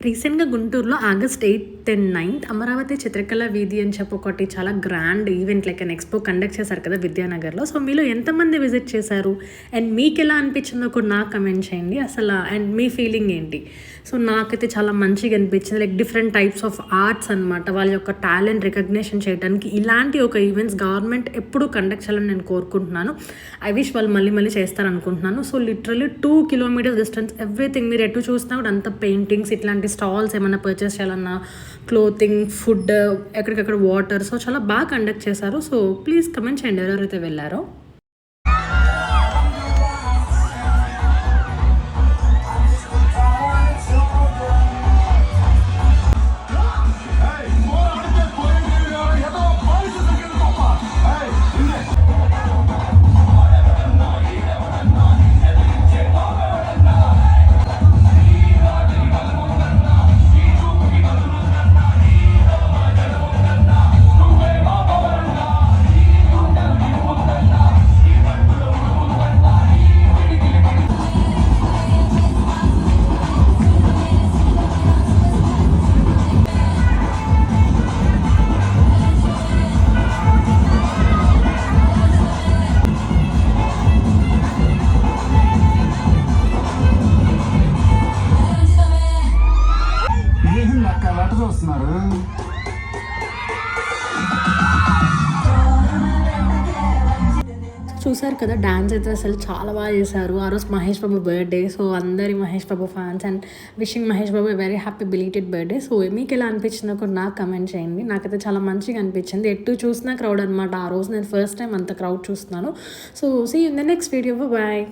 రీసెంట్‌గా గుంటూరులో ఆగస్ట్ 8, 10, 9 అమరావతి చిత్రకళ వీధి అని చెప్పి ఒకటి చాలా grand event like an expo conduct చేశారు కదా విద్యానగర్‌లో. సో, మీలో ఎంతమంది విజిట్ చేశారు? అండ్ మీకెలా అనిపించిందో కూడా నాకు కమెంట్ చేయండి. అండ్ మీ ఫీలింగ్ ఏంటి? సో, నాకైతే చాలా మంచిగా అనిపించింది. Like different types of arts అనమాట. వాళ్ళ యొక్క టాలెంట్ రికగ్నిషన్ చేయడానికి ఇలాంటి ఒక ఈవెంట్స్ గవర్నమెంట్ ఎప్పుడూ కండక్ట్ చేయాలని నేను కోరుకుంటున్నాను. ఐ విష్ వాళ్ళు మళ్ళీ మళ్ళీ చేస్తారనుకుంటున్నాను. So, literally 2 kilometres distance everything మీరు ఎటు చూసినా కూడా అంత పెయింటింగ్స్ ఇట్లాంటి స్టాల్స్ ఏమైనా పర్చేస్ చేయాలన్నా క్లోతింగ్, ఫుడ్, ఎక్కడికక్కడ వాటర్. సో, చాలా బాగా కండక్ట్ చేశారు. సో, ప్లీజ్ కమెంట్ చేయండి ఎవరెవరైతే వెళ్ళారో. చూస్తున్నారు. చూసారు కదా, డాన్స్ అయితే అసలు చాలా బాగా చేశారు. ఆ రోజు మహేష్ బాబు బర్త్డే. సో, అందరి Mahesh Babu fans and wishing Mahesh Babu very happy belated birthday. So, మీకు ఎలా అనిపించిందో కూడా నాకు కమెంట్ చేయండి. నాకైతే చాలా మంచిగా అనిపించింది. ఎటు చూసినా క్రౌడ్ అనమాట. ఆ రోజు నేను ఫస్ట్ టైం అంత క్రౌడ్ చూస్తున్నాను. So, see in the next video. Bye.